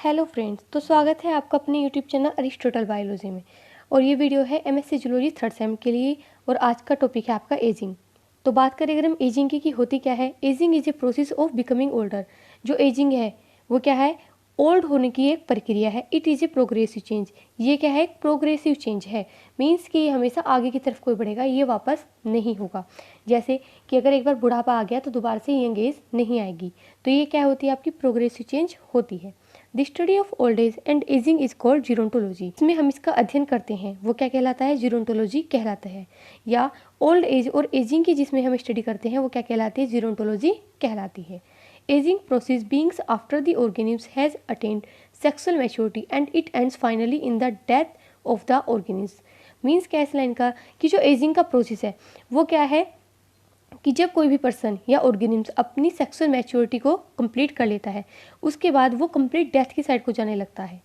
Hello friends, तो स्वागत है आपका अपने यूट्यूब चैनल अरिस्टोटल बायोलॉजी में। और ये वीडियो है एमएससी जूलॉजी थर्ड सेम के लिए। और आज का टॉपिक है आपका एजिंग। तो बात करें अगर हम एजिंग की होती क्या है। Ageing is a process of becoming older. जो एजिंग है वो क्या है, ओल्ड होने की एक प्रक्रिया है। It is a progressive change. ये क्या है, एक प्रोग्रेसिव चेंज है। मीन्स कि ये हमेशा आगे की तरफ कोई बढ़ेगा, ये वापस नहीं होगा। जैसे कि अगर एक बार बुढ़ापा आ गया तो दोबारा से यंग एज नहीं आएगी। तो ये क्या होती है, आपकी प्रोग्रेसिव चेंज होती है। The study of old age and ageing is called gerontology. इसमें हम इसका अध्ययन करते हैं वो क्या कहलाता है, जीरोंटोलॉजी कहलाता है। या ओल्ड एज और एजिंग की जिसमें हम स्टडी करते हैं वो क्या कहलाती है, जीरोंटोलॉजी कहलाती है। Ageing process beings after the organism has attend sexual maturity and it ends finally in the death of the organism. Means क्या इस लाइन का कि जो एजिंग का प्रोसेस है वो क्या है कि जब कोई भी पर्सन या ऑर्गेनिज्म अपनी सेक्सुअल मैच्योरिटी को कंप्लीट कर लेता है उसके बाद वो कंप्लीट डेथ की साइड को जाने लगता है।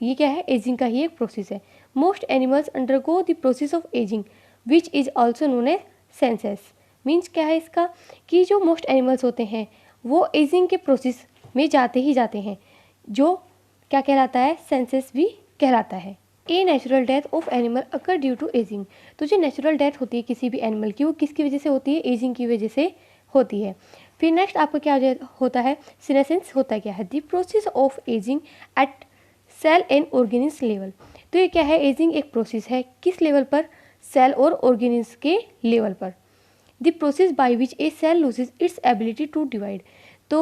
ये क्या है, एजिंग का ही एक प्रोसेस है। Most animals undergo the process of ageing which is also known as senescence. Means क्या है इसका कि जो मोस्ट एनिमल्स होते हैं वो एजिंग के प्रोसेस में जाते ही जाते हैं, जो क्या कहलाता है, सेंसस भी कहलाता है। A natural death of animal occur due to ageing. तो जो नेचुरल डेथ होती है किसी भी एनिमल की वो किसकी वजह से होती है, एजिंग की वजह से होती है। फिर नेक्स्ट आपका क्या होता है, सीनेसेंस होता क्या है, the process of ageing at cell and organism level. तो ये क्या है, एजिंग एक प्रोसेस है किस लेवल पर, सेल और ऑर्गेनिज्म के लेवल पर। The process by which a cell loses its ability to divide. तो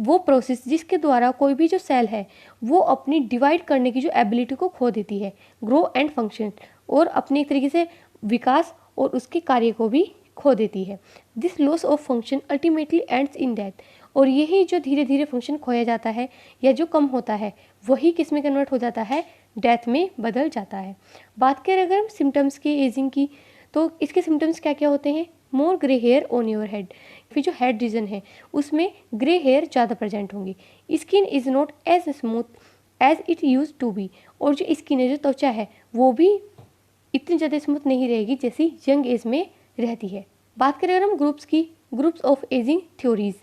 वो प्रोसेस जिसके द्वारा कोई भी जो सेल है वो अपनी डिवाइड करने की जो एबिलिटी को खो देती है, ग्रो एंड फंक्शन, और अपने एक तरीके से विकास और उसके कार्य को भी खो देती है। This loss of function ultimately ends in death. और यही जो धीरे धीरे फंक्शन खोया जाता है या जो कम होता है वही किस में कन्वर्ट हो जाता है, डेथ में बदल जाता है। बात करें अगर हम सिम्टम्स की एजिंग की, तो इसके सिम्टम्स क्या क्या होते हैं, more grey hair on your head. फिर जो हेड रीजन है उसमें ग्रे हेयर ज़्यादा प्रेजेंट होंगी। Skin is not as smooth as it used to be. और जो स्किन है, जो त्वचा है, वो भी इतनी ज़्यादा स्मूथ नहीं रहेगी जैसी यंग एज में रहती है। बात करें अगर हम ग्रुप्स की, ग्रुप्स ऑफ एजिंग थ्योरीज,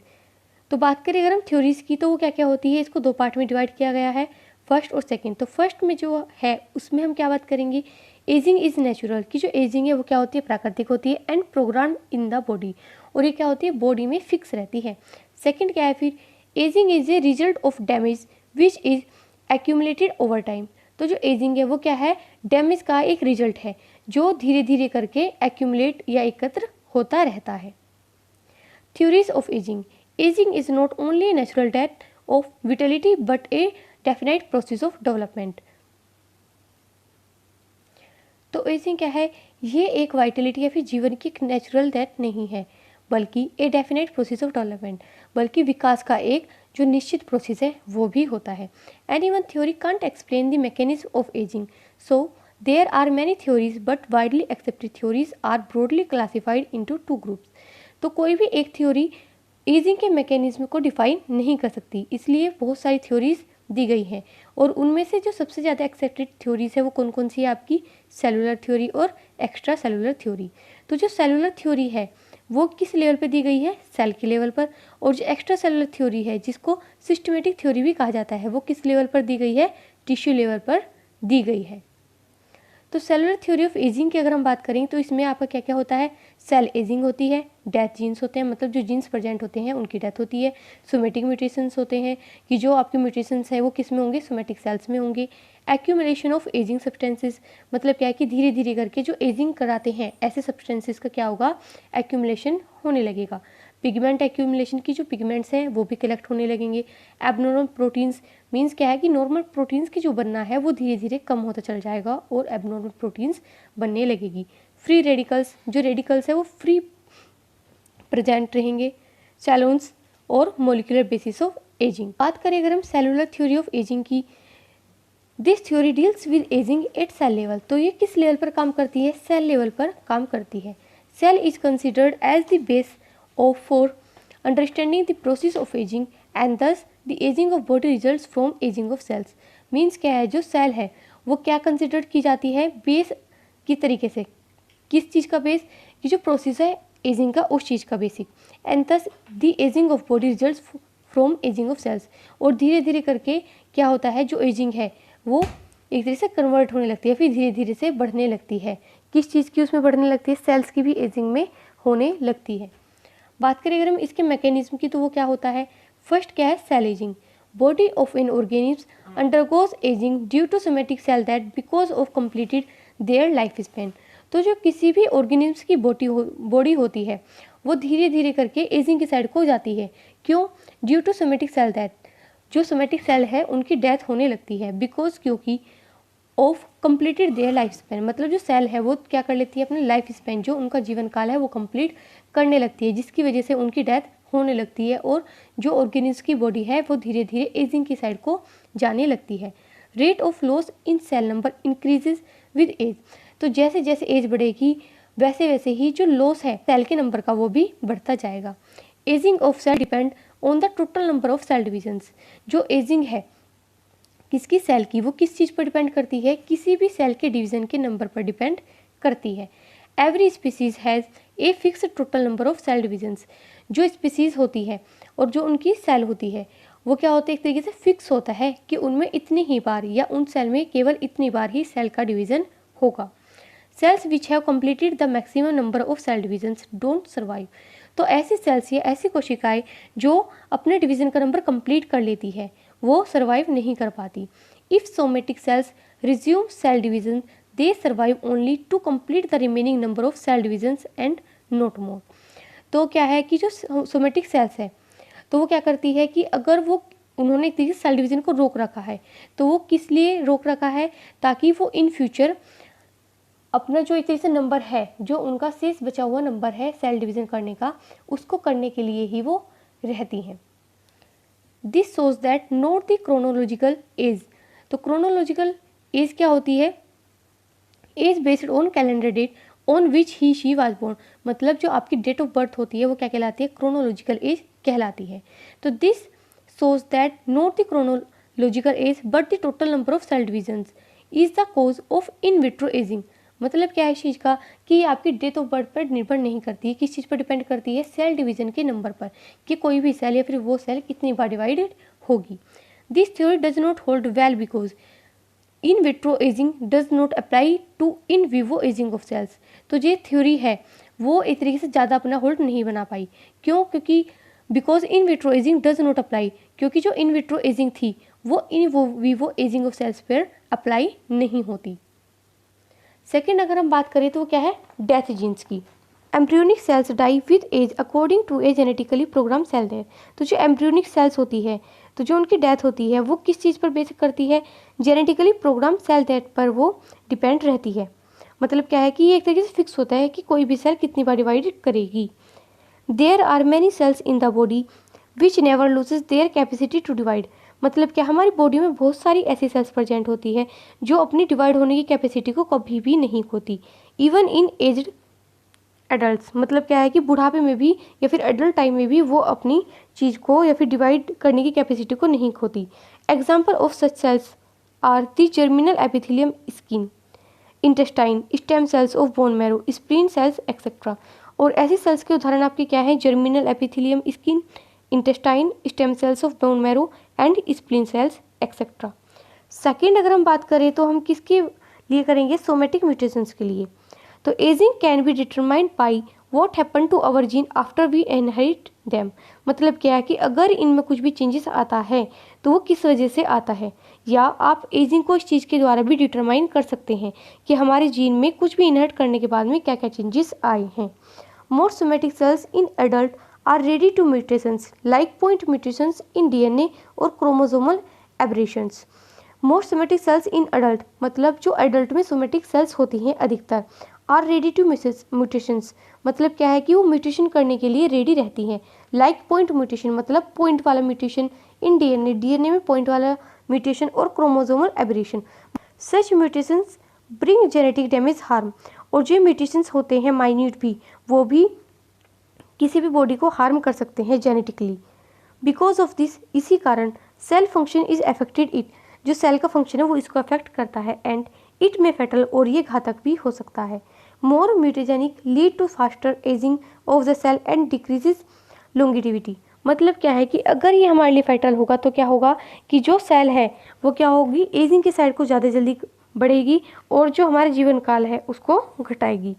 तो बात करें अगर हम थ्योरीज की तो वो क्या क्या होती है, इसको दो पार्ट में डिवाइड किया गया है, फर्स्ट और सेकंड। तो फर्स्ट में जो है उसमें हम क्या बात करेंगे, एजिंग इज नेचुरल, कि जो एजिंग है वो क्या होती है, प्राकृतिक होती है, and programme in the body, और ये क्या होती है, बॉडी में फिक्स रहती है। सेकंड क्या है फिर, ageing is a result of damage which is accumulated over time. तो जो एजिंग है वो क्या है, डैमेज का एक रिजल्ट है जो धीरे धीरे करके एक्यूमुलेट या एकत्र होता रहता है। Theories of ageing, ageing is not only A natural death of vitality but A definite process of development. तो एजिंग क्या है, ये एक वाइटलिटी या फिर जीवन की एक नेचुरल डेथ नहीं है बल्कि a definite process of development, बल्कि विकास का एक जो निश्चित प्रोसेस है वो भी होता है। Any one theory can't explain the mechanism of ageing, so there are many theories but widely accepted theories are broadly classified into two groups. तो कोई भी एक थ्योरी एजिंग के मैकेनिज्म को डिफाइन नहीं कर सकती, इसलिए बहुत सारी थ्योरीज दी गई हैं। और उनमें से जो सबसे ज़्यादा एक्सेप्टेड थ्योरीज है वो कौन कौन सी है, आपकी सेलुलर थ्योरी और एक्स्ट्रा सेलुलर थ्योरी। तो जो सेलुलर थ्योरी है वो किस लेवल पे दी गई है, सेल के लेवल पर। और जो एक्स्ट्रा सेलुलर थ्योरी है जिसको सिस्टमेटिक थ्योरी भी कहा जाता है वो किस लेवल पर दी गई है, टिश्यू लेवल पर दी गई है। तो सेलुलर थ्योरी ऑफ एजिंग की अगर हम बात करें तो इसमें आपका क्या क्या होता है, सेल एजिंग होती है, डेथ जीन्स होते हैं, मतलब जो जीन्स प्रेजेंट होते हैं उनकी डेथ होती है। सोमेटिक म्यूटेशंस होते हैं कि जो आपके म्यूटेशंस हैं वो किस में होंगे, सोमेटिक सेल्स में होंगे। एक्यूमुलेशन ऑफ एजिंग सब्सटेंसेस, मतलब क्या है कि धीरे धीरे करके जो एजिंग कराते हैं ऐसे सब्सटेंसेस का क्या होगा, एक्यूमुलेशन होने लगेगा। पिगमेंट एक्यूमुलेशन की जो पिगमेंट्स हैं वो भी कलेक्ट होने लगेंगे। एबनॉर्मल प्रोटीन्स, मीन्स क्या है कि नॉर्मल प्रोटीन्स की जो बनना है वो धीरे धीरे कम होता चल जाएगा और एबनॉर्मल प्रोटीन्स बनने लगेगी। फ्री रेडिकल्स, जो रेडिकल्स है वो फ्री प्रेजेंट रहेंगे। सैलून्स और मोलिकुलर बेसिस ऑफ एजिंग। बात करें अगर हम सेलुलर थ्योरी ऑफ एजिंग की, this theory deals with ageing at cell level. तो ये किस लेवल पर काम करती है, सेल लेवल पर काम करती है। Cell is considered as the base of for understanding the process of ageing and thus the ageing of body results from ageing of cells. Means क्या है, जो सेल है वो क्या कंसिडर की जाती है, बेस की तरीके से। किस चीज़ का बेस, कि जो प्रोसेस है एजिंग का उस चीज़ का basic. And thus the ageing of body results from ageing of cells, और धीरे धीरे करके क्या होता है, जो एजिंग है वो एक तरह से कन्वर्ट होने लगती है, फिर धीरे धीरे से बढ़ने लगती है। किस चीज़ की उसमें बढ़ने लगती है, सेल्स की भी एजिंग में होने लगती है। बात करें अगर हम इसके मैकेनिज्म की, तो वो क्या होता है, फर्स्ट क्या है, cell ageing. Body of an organism undergoes ageing due to somatic cell that because of completed their life span. तो जो किसी भी ऑर्गेनिज्म की बॉडी होती है वो धीरे धीरे करके एजिंग की साइड को जाती है। क्यों, due to somatic cell that, जो सोमेटिक सेल है उनकी डेथ होने लगती है, बिकॉज क्योंकि of completed their life span, मतलब जो सेल है वो क्या कर लेती है, अपने लाइफ स्पेन जो उनका जीवन काल है वो कंप्लीट करने लगती है, जिसकी वजह से उनकी डेथ होने लगती है और जो ऑर्गेनिज्म की बॉडी है वो धीरे धीरे एजिंग की साइड को जाने लगती है। Rate of loss in cell number increases with age, तो जैसे जैसे एज बढ़ेगी वैसे वैसे ही जो लॉस है सेल के नंबर का वो भी बढ़ता जाएगा। Ageing of cell depend on the total number of cell divisions, जो एजिंग है किसकी, सेल की, वो किस चीज़ पर डिपेंड करती है, किसी भी सेल के डिवीजन के नंबर पर डिपेंड करती है। Every species has a fix total number of cell divisions, जो स्पीसीज होती है और जो उनकी सेल होती है वो क्या होता है, एक तरीके से फिक्स होता है कि उनमें इतनी ही बार या उन सेल में केवल इतनी बार ही सेल का डिवीजन होगा। Cells which have completed the maximum number of cell divisions don't survive, तो ऐसी सेल्स या ऐसी कोशिकाएं जो अपने डिवीजन का नंबर कंप्लीट कर लेती है वो सर्वाइव नहीं कर पाती। If somatic cells resume cell division they survive only to complete the remaining number of cell divisions and not more. तो क्या है कि जो सोमेटिक सेल्स है तो वो क्या करती है कि अगर वो उन्होंने एक तरीके से सेल डिवीजन को रोक रखा है तो वो किस लिए रोक रखा है, ताकि वो इन फ्यूचर अपना जो एक तरीके से नंबर है, जो उनका शेष बचा हुआ नंबर है सेल डिवीजन करने का, उसको करने के लिए ही वो रहती हैं। This shows that note the chronological age, तो क्रोनोलॉजिकल एज क्या होती है, age based on calendar date on which he she was born, मतलब जो आपकी डेट ऑफ बर्थ होती है वो क्या कहलाती है, क्रोनोलॉजिकल एज कहलाती है। तो this shows that not the chronological age but the total number of cell divisions is the cause of in vitro ageing, मतलब क्या है इस चीज़ का कि ये आपकी डेट ऑफ बर्थ पर निर्भर नहीं करती है, किस चीज़ पर डिपेंड करती है, सेल डिवीजन के नंबर पर, कि कोई भी सेल या फिर वो सेल कितनी बार डिवाइडेड होगी। This theory does not hold well because in vitro ageing does not apply to in vivo ageing of cells, तो ये थ्योरी है वो एक तरीके से ज़्यादा अपना होल्ड नहीं बना पाई। क्यों, क्योंकि because in vitro ageing does not apply, क्योंकि जो इन विट्रो एजिंग थी वो in vivo ageing of cells पर अप्लाई नहीं होती। सेकेंड अगर हम बात करें तो वो क्या है, डेथ जीन्स की। Embryonic cells die with age according to a genetically programme cell death, तो जो एम्ब्रियोनिक सेल्स होती है तो जो उनकी डेथ होती है वो किस चीज़ पर बेस करती है, जेनेटिकली प्रोग्राम सेल डेथ पर वो डिपेंड रहती है। मतलब क्या है कि ये एक तरीके से फिक्स होता है कि कोई भी सेल कितनी बार डिवाइड करेगी। There are many cells in the body which never loses their capacity to divide, मतलब क्या हमारी बॉडी में बहुत सारी ऐसी सेल्स प्रेजेंट होती है जो अपनी डिवाइड होने की कैपेसिटी को कभी भी नहीं खोती, इवन इन एज्ड एडल्ट्स, मतलब क्या है कि बुढ़ापे में भी या फिर एडल्ट टाइम में भी वो अपनी चीज़ को या फिर डिवाइड करने की कैपेसिटी को नहीं खोती। Example of such cells are the germinal epithelium, skin, intestine, stem cells of bone marrow, spleen cells etcetera. और ऐसी सेल्स के उदाहरण आपके क्या हैं, germinal epithelium, skin, intestine, stem cells of bone marrow and spleen cells etcetera. Second अगर हम बात करें तो हम किसके लिए करेंगे, सोमेटिक म्यूटेशंस के लिए। तो ageing can be determined by what happen to our gene after we inherit them, मतलब क्या है कि अगर इनमें कुछ भी चेंजेस आता है तो वो किस वजह से आता है, या आप एजिंग को इस चीज़ के द्वारा भी डिटरमाइन कर सकते हैं कि हमारे जीन में कुछ भी इनहेरिट करने के बाद में क्या क्या चेंजेस आए हैं। Most somatic cells in adult are ready to mutations like point mutations in DNA और chromosomal aberrations. Most somatic cells in adult, मतलब जो adult में somatic cells होती हैं अधिकतर, are ready to mutations, मतलब क्या है कि वो म्यूटेशन करने के लिए रेडी रहती हैं। like point mutation, मतलब पॉइंट वाला म्यूटेशन in DNA, DNA में पॉइंट वाला म्यूटेशन और chromosomal aberration. Such mutations bring genetic damage harm, और जो म्यूटेशंस होते हैं माइन्यूट भी, वो भी किसी भी बॉडी को हार्म कर सकते हैं जेनेटिकली। बिकॉज ऑफ दिस, इसी कारण cell function is affected it, जो सेल का फंक्शन है वो इसको अफेक्ट करता है, एंड इट में फैटल, और ये घातक भी हो सकता है। More mutagenic lead to faster ageing of the cell and decreases longevity, मतलब क्या है कि अगर ये हमारे लिए फर्टाइल होगा तो क्या होगा कि जो सेल है वो क्या होगी, एजिंग की साइड को ज़्यादा जल्दी बढ़ेगी और जो हमारा जीवन काल है उसको घटाएगी।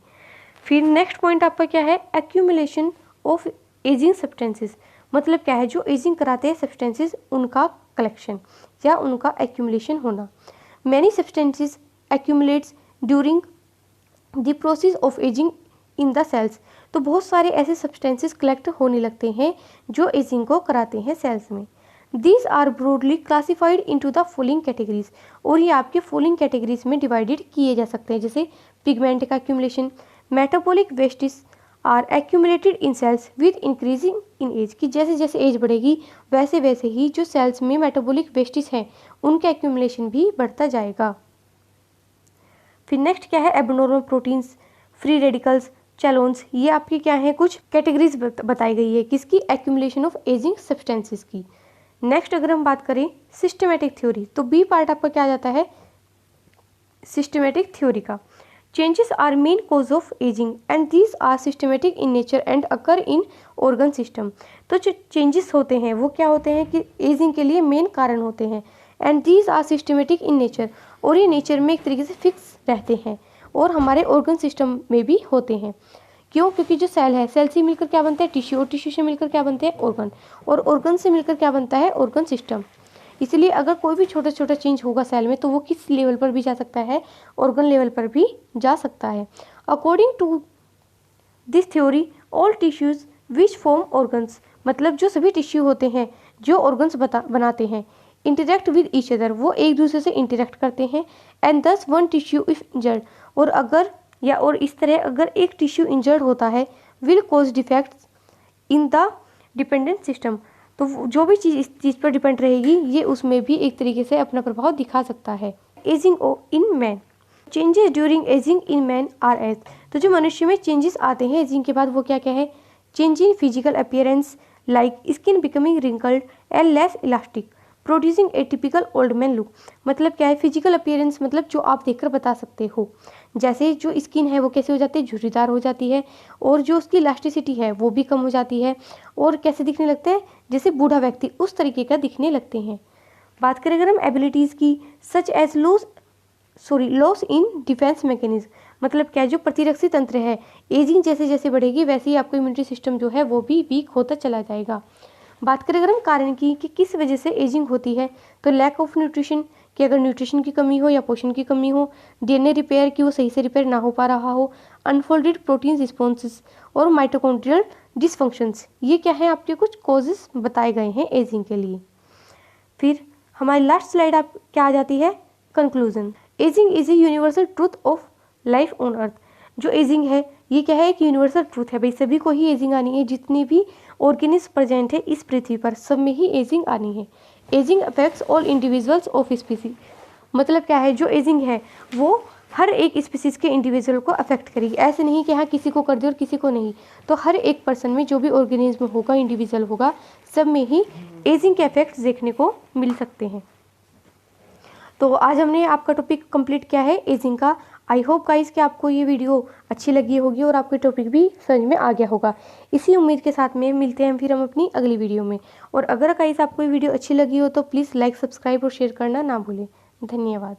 फिर नेक्स्ट पॉइंट आपका क्या है, एक्यूमुलेशन ऑफ एजिंग सब्सटेंसेस। मतलब क्या है, जो एजिंग कराते हैं सब्सटेंसेस उनका कलेक्शन या उनका एक्यूमुलेशन होना। Many substances accumulates during the process of ageing in the cells. तो बहुत सारे ऐसे सब्सटेंसेस कलेक्ट होने लगते हैं जो एजिंग को कराते हैं सेल्स में। These are broadly classified into the following categories. और ये आपके फॉलोइंग कैटेगरीज में डिवाइडेड किए जा सकते हैं, जैसे पिगमेंट का accumulation, metabolic wastes are accumulated in cells with increasing in age. कि जैसे जैसे एज बढ़ेगी वैसे वैसे ही जो सेल्स में मेटाबॉलिक वेस्टिस हैं उनका एक्यूमुलेशन भी बढ़ता जाएगा। फिर नेक्स्ट क्या है, एबनॉर्मल प्रोटीन्स, फ्री रेडिकल्स, चैलोन्स। ये आपकी क्या है, कुछ कैटेगरीज बताई गई है किसकी, एक्यूमुलेशन ऑफ एजिंग सब्सटेंसेस की। नेक्स्ट अगर हम बात करें सिस्टमेटिक थ्योरी, तो बी पार्ट आपका क्या आ जाता है, सिस्टमेटिक थ्योरी का। Changes are main cause of ageing and these are systematic in nature and occur in organ system. तो जो चेंजेस होते हैं वो क्या होते हैं कि एजिंग के लिए मेन कारण होते हैं, and these are systematic in nature, और ये नेचर में एक तरीके से फिक्स रहते हैं और हमारे ऑर्गन सिस्टम में भी होते हैं। क्यों, क्योंकि जो सेल है, सेल से मिलकर क्या बनता है, टिश्यू, और टिश्यू से मिलकर क्या बनते हैं, ऑर्गन, और ऑर्गन से मिलकर क्या बनता है, ऑर्गन सिस्टम। इसलिए अगर कोई भी छोटा छोटा चेंज होगा सेल में तो वो किस लेवल पर भी जा सकता है, ऑर्गन लेवल पर भी जा सकता है। According to this theory all tissues which form organs, मतलब जो सभी टिश्यू होते हैं जो ऑर्गन्स बनाते हैं, इंटरेक्ट विद ईच अदर, वो एक दूसरे से इंटरेक्ट करते हैं, एंड दस वन टिश्यू इफ इंजर्ड, और अगर या और इस तरह अगर एक टिश्यू इंजर्ड होता है, will cause defects in the dependent system. तो जो भी चीज़ इस चीज़ पर डिपेंड रहेगी ये उसमें भी एक तरीके से अपना प्रभाव दिखा सकता है। Ageing in man, changes during ageing in man are age. तो जो मनुष्य में चेंजेस आते हैं एजिंग के बाद वो क्या क्या है, change in physical appearance like skin becoming wrinkled and less elastic, producing A typical old man look. मतलब क्या है, फिजिकल अपीयरेंस मतलब जो आप देखकर बता सकते हो, जैसे जो स्किन है वो कैसे हो जाती है, झुर्रीदार हो जाती है, और जो उसकी इलास्टिसिटी है वो भी कम हो जाती है, और कैसे दिखने लगते हैं, जैसे बूढ़ा व्यक्ति उस तरीके का दिखने लगते हैं। बात करें अगर हम एबिलिटीज़ की, such age loss in defence mechanism. मतलब क्या, जो प्रतिरक्षी तंत्र है, एजिंग जैसे जैसे बढ़ेगी वैसे ही आपको इम्यूनिटी सिस्टम जो है वो भी वीक होता चला जाएगा। बात करें अगर हम कारण की कि किस वजह से एजिंग होती है, तो लैक ऑफ न्यूट्रिशन, कि अगर न्यूट्रिशन की कमी हो या पोषण की कमी हो, डीएनए रिपेयर की वो सही से रिपेयर ना हो पा रहा हो, अनफोल्डेड प्रोटीन रिस्पॉन्सेस और माइटोकॉन्ड्रियल डिसफंक्शंस। ये क्या है, आपके कुछ कॉजेस बताए गए हैं एजिंग के लिए। फिर हमारी लास्ट स्लाइड आप क्या आ जाती है, conclusion. Ageing is a universal truth of life on earth. जो एजिंग है ये क्या है, एक यूनिवर्सल ट्रूथ है भाई, सभी को ही एजिंग आनी है, जितनी भी ऑर्गेनिज्म प्रेजेंट है इस पृथ्वी पर सब में ही एजिंग आनी है। Ageing affects all individuals of species. मतलब क्या है, जो एजिंग है वो हर एक स्पीसीज के इंडिविजुअल को अफेक्ट करेगी, ऐसे नहीं कि हाँ किसी को कर दे और किसी को नहीं। तो हर एक पर्सन में जो भी ऑर्गेनिज्म होगा, इंडिविजुअल होगा, सब में ही एजिंग के इफेक्ट्स देखने को मिल सकते हैं। तो आज हमने आपका टॉपिक कंप्लीट किया है एजिंग का। आई होप गाइस कि आपको ये वीडियो अच्छी लगी होगी और आपके टॉपिक भी समझ में आ गया होगा। इसी उम्मीद के साथ में मिलते हैं फिर हम अपनी अगली वीडियो में। और अगर गाइस आपको ये वीडियो अच्छी लगी हो तो प्लीज़ लाइक, सब्सक्राइब और शेयर करना ना भूलें। धन्यवाद।